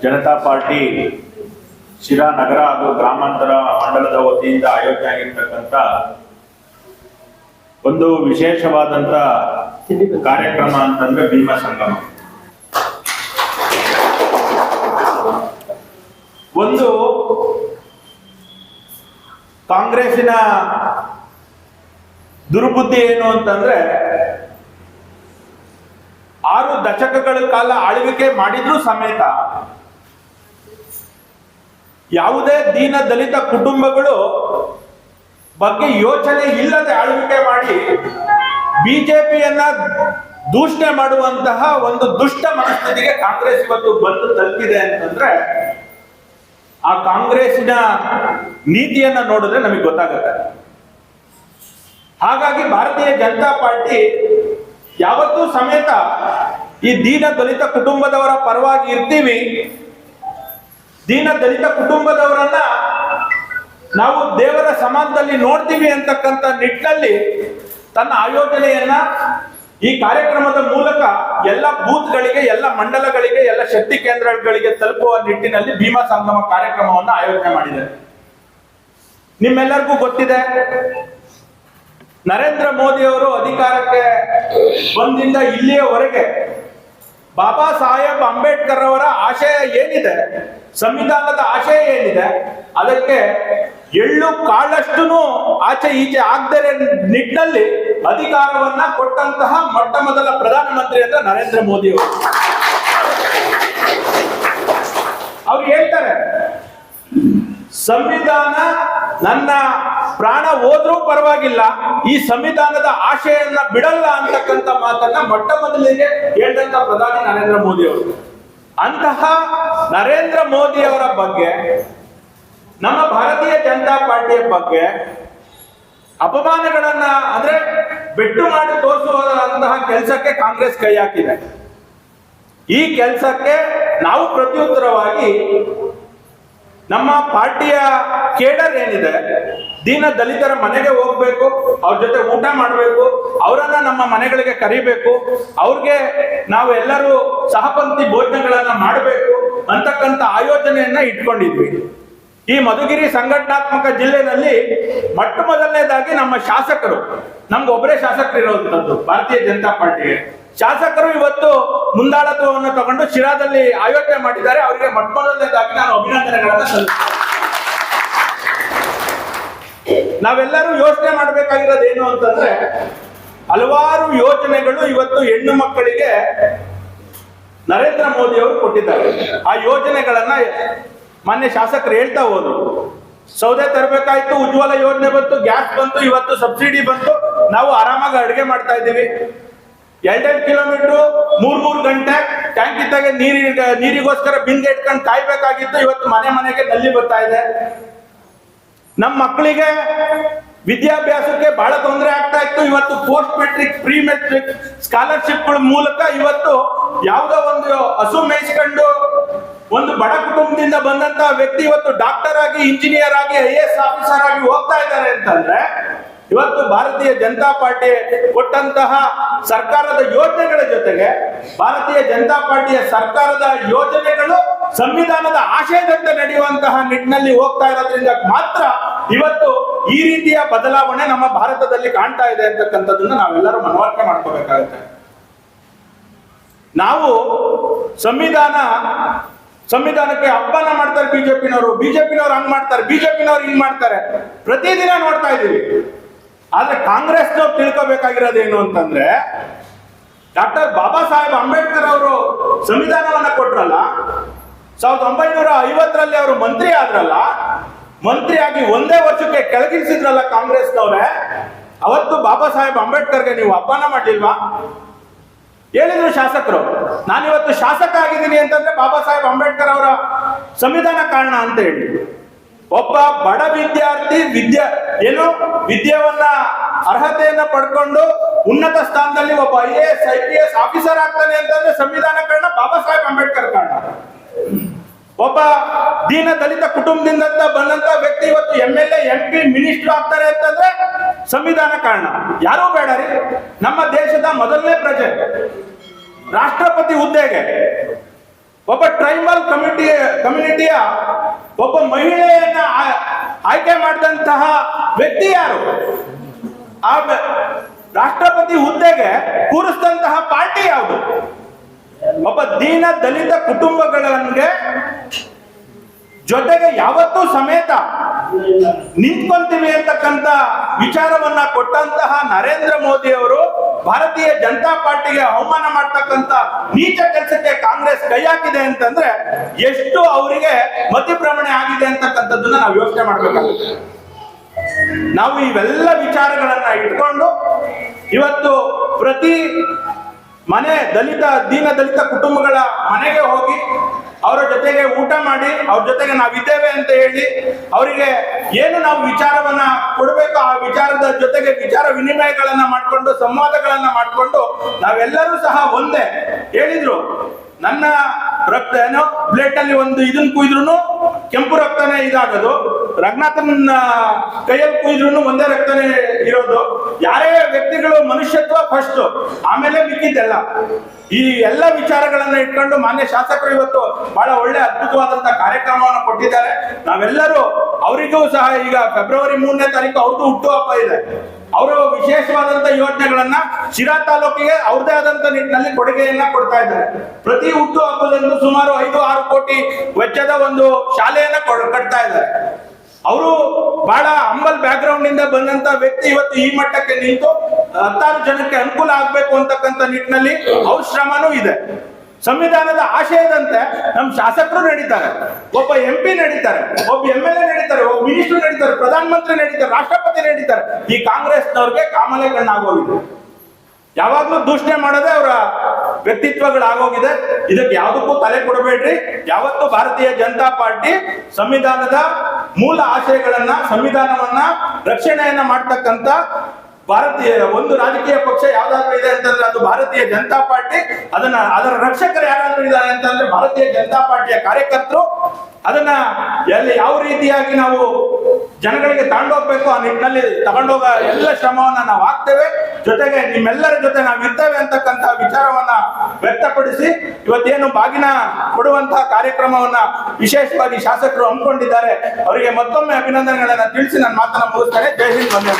Janata party Sira ನಗರ ಹಾಗೂ ಗ್ರಾಮಾಂತರ ಮಂಡಲದ ವತಿಯಿಂದ ಆಯೋಜನೆ ಆಗಿರ್ತಕ್ಕಂಥ ಒಂದು ವಿಶೇಷವಾದಂತ ಕಾರ್ಯಕ್ರಮ ಅಂತಂದ್ರೆ ಭೀಮಾ ಸಂಗಮ. ಒಂದು ಕಾಂಗ್ರೆಸ್ಸಿನ ದುರ್ಬುದ್ಧಿ ಏನು ಅಂತಂದ್ರೆ 6 ದಶಕಗಳ ಕಾಲ ಆಳ್ವಿಕೆ ಮಾಡಿದ್ರೂ ಸಮೇತ ಯಾವುದೇ ದೀನ ದಲಿತ ಕುಟುಂಬಗಳು ಬಗ್ಗೆ ಯೋಚನೆ ಇಲ್ಲದೆ ಆಳ್ವಿಕೆ ಮಾಡಿ ಬಿಜೆಪಿಯನ್ನ ದೂಷಣೆ ಮಾಡುವಂತಹ ಒಂದು ದುಷ್ಟ ಮನಸ್ಥಿತಿಗೆ ಕಾಂಗ್ರೆಸ್ ಇವತ್ತು ಬಂದು ತಲುಪಿದೆ ಅಂತಂದ್ರೆ ಆ ಕಾಂಗ್ರೆಸ್ಸಿನ ನೀತಿಯನ್ನ ನೋಡಿದ್ರೆ ನಮಗೆ ಗೊತ್ತಾಗುತ್ತೆ. ಹಾಗಾಗಿ ಭಾರತೀಯ ಜನತಾ ಪಾರ್ಟಿ ಯಾವತ್ತೂ ಸಮೇತ ಈ ದೀನ ದಲಿತ ಕುಟುಂಬದವರ ಪರವಾಗಿ ಇರ್ತೀವಿ. ದೀನ ದಲಿತ ಕುಟುಂಬದವರನ್ನ ನಾವು ದೇವರ ಸಮಾನದಲ್ಲಿ ನೋಡ್ತೀವಿ ಅಂತಕ್ಕಂಥ ನಿಟ್ಟಿನಲ್ಲಿ ತನ್ನ ಆಯೋಜನೆಯನ್ನ ಈ ಕಾರ್ಯಕ್ರಮದ ಮೂಲಕ ಎಲ್ಲ ಬೂತ್ಗಳಿಗೆ, ಎಲ್ಲ ಮಂಡಲಗಳಿಗೆ, ಎಲ್ಲ ಶಕ್ತಿ ಕೇಂದ್ರಗಳಿಗೆ ತಲುಪುವ ನಿಟ್ಟಿನಲ್ಲಿ ಭೀಮಾ ಸಂಗಮ ಕಾರ್ಯಕ್ರಮವನ್ನು ಆಯೋಜನೆ ಮಾಡಿದೆ. ನಿಮ್ಮೆಲ್ಲರಿಗೂ ಗೊತ್ತಿದೆ, ನರೇಂದ್ರ ಮೋದಿ ಅವರು ಅಧಿಕಾರಕ್ಕೆ ಬಂದಿಂದ ಇಲ್ಲಿಯವರೆಗೆ ಬಾಬಾ ಸಾಹೇಬ್ ಅಂಬೇಡ್ಕರ್ ಅವರ ಆಶಯ ಏನಿದೆ, ಸಂವಿಧಾನದ ಆಶಯ ಏನಿದೆ, ಅದಕ್ಕೆ ಎಳ್ಳು ಕಾಳಷ್ಟು ಆಚೆ ಈಚೆ ಆಗದೆ ನಿಟ್ಟಿನಲ್ಲಿ ಅಧಿಕಾರವನ್ನ ಕೊಟ್ಟಂತಹ ಮೊಟ್ಟ ಮೊದಲ ಪ್ರಧಾನಮಂತ್ರಿ ಅಂದ್ರೆ ನರೇಂದ್ರ ಮೋದಿ ಅವರು. ಅವ್ರು ಹೇಳ್ತಾರೆ, ಸಂವಿಧಾನ ನನ್ನ ಪ್ರಾಣ ಹೋದ್ರೂ ಪರವಾಗಿಲ್ಲ, ಈ ಸಂವಿಧಾನದ ಆಶೆಯನ್ನ ಬಿಡಲ್ಲ ಅಂತಕ್ಕಂಥ ಮಾತನ್ನ ಮೊಟ್ಟ ಮೊದಲಿಗೆ ಹೇಳಿದಂತ ಪ್ರಧಾನಿ ನರೇಂದ್ರ ಮೋದಿ ಅವರು. ಅಂತಹ ನರೇಂದ್ರ ಮೋದಿ ಅವರ ಬಗ್ಗೆ, ನಮ್ಮ ಭಾರತೀಯ ಜನತಾ ಪಾರ್ಟಿಯ ಬಗ್ಗೆ ಅಪಮಾನಗಳನ್ನ ಅಂದ್ರೆ ಬೆಟ್ಟು ಮಾಡಿ ತೋರಿಸುವಂತಹ ಕೆಲಸಕ್ಕೆ ಕಾಂಗ್ರೆಸ್ ಕೈ ಹಾಕಿದೆ. ಈ ಕೆಲಸಕ್ಕೆ ನಾವು ಪ್ರತ್ಯುತ್ತರವಾಗಿ ನಮ್ಮ ಪಾರ್ಟಿಯ ಕೇಡರ್ ಏನಿದೆ, ದೀನ ದಲಿತರ ಮನೆಗೆ ಹೋಗ್ಬೇಕು, ಅವ್ರ ಜೊತೆ ಊಟ ಮಾಡಬೇಕು, ಅವರನ್ನ ನಮ್ಮ ಮನೆಗಳಿಗೆ ಕರಿಬೇಕು, ಅವ್ರಿಗೆ ನಾವು ಎಲ್ಲರೂ ಸಹಪಂಕ್ತಿ ಭೋಜನಗಳನ್ನ ಮಾಡಬೇಕು ಅಂತಕ್ಕಂಥ ಆಯೋಜನೆಯನ್ನ ಇಟ್ಕೊಂಡಿದ್ವಿ. ಈ ಮಧುಗಿರಿ ಸಂಘಟನಾತ್ಮಕ ಜಿಲ್ಲೆನಲ್ಲಿ ಮೊಟ್ಟ ಮೊದಲನೇದಾಗಿ ನಮ್ಮ ಶಾಸಕರು, ನಮ್ಗೆ ಒಬ್ಬರೇ ಶಾಸಕರು ಇರುವಂತದ್ದು ಭಾರತೀಯ ಜನತಾ ಪಾರ್ಟಿಗೆ, ಶಾಸಕರು ಇವತ್ತು ಮುಂದಾಳತ್ವವನ್ನು ತಗೊಂಡು ಶಿರಾದಲ್ಲಿ ಆಯೋಜನೆ ಮಾಡಿದ್ದಾರೆ. ಅವರಿಗೆ ಮೊಟ್ಟ ಮೊದಲನೇದಾಗಿ ನಾನು ಅಭಿನಂದನೆಗಳನ್ನ ಸಲ್ಲಿಸ್ತೇನೆ. ನಾವೆಲ್ಲರೂ ಯೋಚನೆ ಮಾಡಬೇಕಾಗಿರೋದು ಏನು ಅಂತಂದ್ರೆ, ಹಲವಾರು ಯೋಜನೆಗಳು ಇವತ್ತು ಹೆಣ್ಣು ಮಕ್ಕಳಿಗೆ ನರೇಂದ್ರ ಮೋದಿ ಅವರು ಕೊಟ್ಟಿದ್ದಾರೆ. ಆ ಯೋಜನೆಗಳನ್ನ ಮಾನ್ಯ ಶಾಸಕರು ಹೇಳ್ತಾ ಹೋದ್ರು. ಸೌದೆ ತರಬೇಕಾಯ್ತು, ಉಜ್ವಲ ಯೋಜನೆ ಬಂತು, ಗ್ಯಾಸ್ ಬಂತು, ಇವತ್ತು ಸಬ್ಸಿಡಿ ಬಂತು, ನಾವು ಆರಾಮಾಗಿ ಅಡುಗೆ ಮಾಡ್ತಾ ಇದ್ದೀವಿ. 2 ಕಿಲೋಮೀಟರ್ 3 ಗಂಟೆ ಟ್ಯಾಂಕ್ ಇದ್ದಾಗ ನೀರಿಗೋಸ್ಕರ ಬಿಂದಿಗೆ ಇಟ್ಕೊಂಡು ಕಾಯ್ಬೇಕಾಗಿತ್ತು, ಇವತ್ತು ಮನೆ ಮನೆಗೆ ನಲ್ಲಿ ಬರ್ತಾ ಇದೆ. ನಮ್ಮ ಮಕ್ಕಳಿಗೆ ವಿದ್ಯಾಭ್ಯಾಸಕ್ಕೆ ಬಹಳ ತೊಂದರೆ ಆಗ್ತಾ ಇತ್ತು, ಇವತ್ತು ಪೋಸ್ಟ್ ಮೆಟ್ರಿಕ್, ಪ್ರೀ ಮೆಟ್ರಿಕ್ ಸ್ಕಾಲರ್ಶಿಪ್ಗಳ ಮೂಲಕ ಇವತ್ತು ಯಾವುದೋ ಒಂದು ಹಸು ಮೇಯಿಸ್ಕೊಂಡು ಒಂದು ಬಡ ಕುಟುಂಬದಿಂದ ಬಂದಂತಹ ವ್ಯಕ್ತಿ ಇವತ್ತು ಡಾಕ್ಟರ್ ಆಗಿ, ಇಂಜಿನಿಯರ್ ಆಗಿ, IAS ಆಫೀಸರ್ ಆಗಿ ಹೋಗ್ತಾ ಇದ್ದಾರೆ ಅಂತಂದ್ರೆ ಇವತ್ತು ಭಾರತೀಯ ಜನತಾ ಪಾರ್ಟಿ ಕೊಟ್ಟಂತಹ ಸರ್ಕಾರದ ಯೋಜನೆಗಳ ಜೊತೆಗೆ ಭಾರತೀಯ ಜನತಾ ಪಾರ್ಟಿಯ ಸರ್ಕಾರದ ಯೋಜನೆಗಳು ಸಂವಿಧಾನದ ಆಶಯದಂತೆ ನಡೆಯುವಂತಹ ನಿಟ್ಟಿನಲ್ಲಿ ಹೋಗ್ತಾ ಇರೋದ್ರಿಂದ ಮಾತ್ರ ಇವತ್ತು ಈ ರೀತಿಯ ಬದಲಾವಣೆ ನಮ್ಮ ಭಾರತದಲ್ಲಿ ಕಾಣ್ತಾ ಇದೆ ಅಂತಕ್ಕಂಥದ್ದನ್ನ ನಾವೆಲ್ಲರೂ ಮನವರಿಕೆ ಮಾಡ್ಕೋಬೇಕಾಗುತ್ತೆ. ನಾವು ಸಂವಿಧಾನಕ್ಕೆ ಅಪ್ಪನ ಮಾಡ್ತಾರೆ ಬಿಜೆಪಿನವರು ಹಂಗ್ ಮಾಡ್ತಾರೆ, ಬಿಜೆಪಿನವರು ಹಿಂಗ್ ಮಾಡ್ತಾರೆ, ಪ್ರತಿದಿನ ನೋಡ್ತಾ ಇದ್ದೀವಿ. ಆದ್ರೆ ಕಾಂಗ್ರೆಸ್ನವ್ರು ತಿಳ್ಕೋಬೇಕಾಗಿರೋದೇನು ಅಂತಂದ್ರೆ, ಡಾಕ್ಟರ್ ಬಾಬಾ ಸಾಹೇಬ್ ಅಂಬೇಡ್ಕರ್ ಅವರು ಸಂವಿಧಾನವನ್ನ ಕೊಟ್ರಲ್ಲ, 1950ರಲ್ಲಿ ಅವರು ಮಂತ್ರಿ ಆದ್ರಲ್ಲ, ಮಂತ್ರಿಯಾಗಿ 1 ವರ್ಷಕ್ಕೆ ಕೆಳಗಿಳಿಸಿದ್ರಲ್ಲ ಕಾಂಗ್ರೆಸ್ನವ್ರೆ, ಅವತ್ತು ಬಾಬಾ ಸಾಹೇಬ್ ಅಂಬೇಡ್ಕರ್ಗೆ ನೀವು ಅಪ್ಪನ ಮಾಡಿಲ್ವಾ? ಹೇಳಿದ್ರು ಶಾಸಕರು, ನಾನಿವತ್ತು ಶಾಸಕ ಆಗಿದ್ದೀನಿ ಅಂತಂದ್ರೆ ಬಾಬಾ ಸಾಹೇಬ್ ಅಂಬೇಡ್ಕರ್ ಅವರ ಸಂವಿಧಾನ ಕಾರಣ ಅಂತ ಹೇಳಿ. ಒಬ್ಬ ಬಡ ವಿದ್ಯಾರ್ಥಿ ವಿದ್ಯೆಯನ್ನ ಅರ್ಹತೆಯನ್ನ ಪಡ್ಕೊಂಡು ಉನ್ನತ ಸ್ಥಾನದಲ್ಲಿ ಒಬ್ಬ IAS IPS ಆಫೀಸರ್ ಆಗ್ತಾನೆ ಅಂತಂದ್ರೆ ಸಂವಿಧಾನ ಕಾರಣ, ಬಾಬಾ ಸಾಹೇಬ್ ಅಂಬೇಡ್ಕರ್ ಕಾರಣ. ಒಬ್ಬ ದೀನ ದಲಿತ ಕುಟುಂಬದಿಂದ ಬಂದಂತ ವ್ಯಕ್ತಿ ಇವತ್ತು MLA MP ಮಿನಿಸ್ಟರ್ ಆಗ್ತಾರೆ ಅಂತಂದ್ರೆ ಸಂವಿಧಾನ ಕಾರಣ. ಯಾರೂ ಬೇಡ ರೀ, ನಮ್ಮ ದೇಶದ ಮೊದಲನೇ ಪ್ರಜೆ ರಾಷ್ಟ್ರಪತಿ ಹುದ್ದೆಗೆ ಒಬ್ಬ ಟ್ರೈಬಲ್ ಕಮಿಟಿ ಒಬ್ಬ ಮಹಿಳೆಯನ್ನ ಆಯ್ಕೆ ಮಾಡಿದಂತಹ ವ್ಯಕ್ತಿ ಯಾರು? ಆ ರಾಷ್ಟ್ರಪತಿ ಹುದ್ದೆಗೆ ಕೂರಿಸಿದಂತಹ ಪಾರ್ಟಿ ಯಾವುದು? ಒಬ್ಬ ದೀನ ದಲಿತ ಕುಟುಂಬಗಳಿಗೆ ಜೊತೆಗೆ ಯಾವತ್ತೂ ಸಮೇತ ನಿಂತ್ಕೊಂತೀವಿ ಅಂತಕ್ಕಂಥ ವಿಚಾರವನ್ನ ಕೊಟ್ಟಂತಹ ನರೇಂದ್ರ ಮೋದಿ ಅವರು ಭಾರತೀಯ ಜನತಾ ಪಾರ್ಟಿಗೆ ಅವಮಾನ ಮಾಡ್ತಕ್ಕಂಥ ನೀಚ ಕೆಲಸಕ್ಕೆ ಕಾಂಗ್ರೆಸ್ ಕೈ ಹಾಕಿದೆ ಅಂತಂದ್ರೆ ಎಷ್ಟು ಅವರಿಗೆ ಮತಿಭ್ರಮಣೆ ಆಗಿದೆ ಅಂತಕ್ಕಂಥದ್ದನ್ನ ನಾವು ಯೋಚನೆ ಮಾಡ್ಬೇಕಾಗುತ್ತೆ. ನಾವು ಇವೆಲ್ಲ ವಿಚಾರಗಳನ್ನ ಇಟ್ಕೊಂಡು ಇವತ್ತು ಪ್ರತಿ ಮನೆ ದೀನ ದಲಿತ ಕುಟುಂಬಗಳ ಮನೆಗೆ ಹೋಗಿ ಅವರ ಜೊತೆಗೆ ಊಟ ಮಾಡಿ ಅವ್ರ ಜೊತೆಗೆ ನಾವಿದ್ದೇವೆ ಅಂತ ಹೇಳಿ ಅವರಿಗೆ ಏನು ನಾವು ವಿಚಾರವನ್ನ ಕೊಡಬೇಕು ಆ ವಿಚಾರದ ಜೊತೆಗೆ ವಿಚಾರ ವಿನಿಮಯಗಳನ್ನ ಮಾಡ್ಕೊಂಡು ಸಂವಾದಗಳನ್ನ ಮಾಡ್ಕೊಂಡು ನಾವೆಲ್ಲರೂ ಸಹ ಒಂದೇ ಹೇಳಿದ್ರು. ನನ್ನ ರಕ್ತ ಏನೋ ಬ್ಲೇಡ್ ಅಲ್ಲಿ ಒಂದು ಇದನ್ನ ಕುಯ್ದ್ರು ಕೆಂಪು ರಕ್ತನೇ ಇದಾಗೋದು, ರಂಗನಾಥನ ಕೈಯಲ್ಲಿ ಕುಯ್ದ್ರು ಒಂದೇ ರಕ್ತನೇ ಇರೋದು. ಯಾರೇ ವ್ಯಕ್ತಿಗಳು ಮನುಷ್ಯತ್ವ ಫಸ್ಟ್, ಆಮೇಲೆ ಮಿಕ್ಕಿದ್ದೆಲ್ಲ. ಈ ಎಲ್ಲ ವಿಚಾರಗಳನ್ನ ಇಟ್ಕೊಂಡು ಮಾನ್ಯ ಶಾಸಕರು ಇವತ್ತು ಬಹಳ ಒಳ್ಳೆ ಅದ್ಭುತವಾದಂತ ಕಾರ್ಯಕ್ರಮವನ್ನು ಕೊಟ್ಟಿದ್ದಾರೆ. ನಾವೆಲ್ಲರೂ ಅವರಿಗೂ ಸಹ ಈಗ ಫೆಬ್ರವರಿ 3ನೇ ತಾರೀಕು ಅವ್ರದ್ದು ಹುಟ್ಟುಹಬ್ಬ ಇದೆ. ಅವರು ವಿಶೇಷವಾದಂತ ಯೋಜನೆಗಳನ್ನ ಶಿರಾ ತಾಲೂಕಿಗೆ ಅವ್ರದೇ ಆದಂತ ನಿಟ್ಟಿನಲ್ಲಿ ಕೊಡುಗೆಯನ್ನ ಕೊಡ್ತಾ ಇದ್ದಾರೆ. ಪ್ರತಿ ಹುಟ್ಟು ಹಬ್ಬದಂದು ಸುಮಾರು 5-6 ಕೋಟಿ ವೆಚ್ಚದ ಒಂದು ಶಾಲೆಯನ್ನ ಕಟ್ತಾ ಇದ್ದಾರೆ. ಅವರು ಬಹಳ ಹಂಬಲ್ ಬ್ಯಾಕ್ ಗ್ರೌಂಡ್ ನಿಂದ ಬಂದಂತ ವ್ಯಕ್ತಿ ಇವತ್ತು ಈ ಮಟ್ಟಕ್ಕೆ ನಿಂತು 10 ಜನಕ್ಕೆ ಅನುಕೂಲ ಆಗ್ಬೇಕು ಅಂತಕ್ಕಂಥ ನಿಟ್ಟಿನಲ್ಲಿ ಅವ್ರ ಶ್ರಮನೂ ಇದೆ. ಸಂವಿಧಾನದ ಆಶಯದಂತೆ ನಮ್ಮ ಶಾಸಕರು ನಡೀತಾರೆ, ಒಬ್ಬ MP ನಡೀತಾರೆ, ಒಬ್ಬ MLA ನಡೀತಾರೆ, ಒಬ್ಬ ಮಿನಿಸ್ಟರ್ ನಡೀತಾರೆ, ಪ್ರಧಾನಮಂತ್ರಿ ನಡೀತಾರೆ, ರಾಷ್ಟ್ರಪತಿ ನಡೀತಾರೆ. ಈ ಕಾಂಗ್ರೆಸ್ನವ್ರಿಗೆ ಕಾಮಲೆ ಕಣ್ಣಾಗೋಗಿದೆ. ಯಾವಾಗ್ಲೂ ದೂಷಣೆ ಮಾಡೋದೇ ಅವರ ವ್ಯಕ್ತಿತ್ವಗಳಾಗೋಗಿದೆ. ಇದಕ್ಕೆ ಯಾವುದಕ್ಕೂ ತಲೆ ಕೊಡಬೇಡ್ರಿ. ಯಾವತ್ತು ಭಾರತೀಯ ಜನತಾ ಪಾರ್ಟಿ ಸಂವಿಧಾನದ ಮೂಲ ಆಶಯಗಳನ್ನ, ಸಂವಿಧಾನವನ್ನ ರಕ್ಷಣೆಯನ್ನ ಮಾಡ್ತಕ್ಕಂಥ ಭಾರತೀಯ ಒಂದು ರಾಜಕೀಯ ಪಕ್ಷ ಯಾವ್ದಾದ್ರು ಇದೆ ಅಂತಂದ್ರೆ ಅದು ಭಾರತೀಯ ಜನತಾ ಪಾರ್ಟಿ. ಅದರ ರಕ್ಷಕರು ಯಾರಾದ್ರೂ ಇದ್ದಾರೆ ಅಂತಂದ್ರೆ ಭಾರತೀಯ ಜನತಾ ಪಾರ್ಟಿಯ ಕಾರ್ಯಕರ್ತರು. ಅದನ್ನ ಎಲ್ಲಿ ಯಾವ ರೀತಿಯಾಗಿ ನಾವು ಜನಗಳಿಗೆ ತಗೊಂಡೋಗ್ಬೇಕು ಆ ನಿಟ್ಟಿನಲ್ಲಿ ತಗೊಂಡೋಗ ಎಲ್ಲ ಶ್ರಮವನ್ನ ನಾವು ಹಾಕ್ತೇವೆ. ಜೊತೆಗೆ ನಿಮ್ಮೆಲ್ಲರ ಜೊತೆ ನಾವು ಇರ್ತೇವೆ ಅಂತಕ್ಕಂಥ ವಿಚಾರವನ್ನ ವ್ಯಕ್ತಪಡಿಸಿ ಇವತ್ತೇನು ಬಾಗಿನ ಕೊಡುವಂತಹ ಕಾರ್ಯಕ್ರಮವನ್ನ ವಿಶೇಷವಾಗಿ ಶಾಸಕರು ಹಮ್ಮಿಕೊಂಡಿದ್ದಾರೆ. ಅವರಿಗೆ ಮತ್ತೊಮ್ಮೆ ಅಭಿನಂದನೆಗಳನ್ನ ತಿಳಿಸಿ ನನ್ನ ಮಾತನ್ನ ಮುಗಿಸ್ತೇನೆ. ಜೈ ಹಿಂದ್, ವಂದೇ ಮಾತರಂ.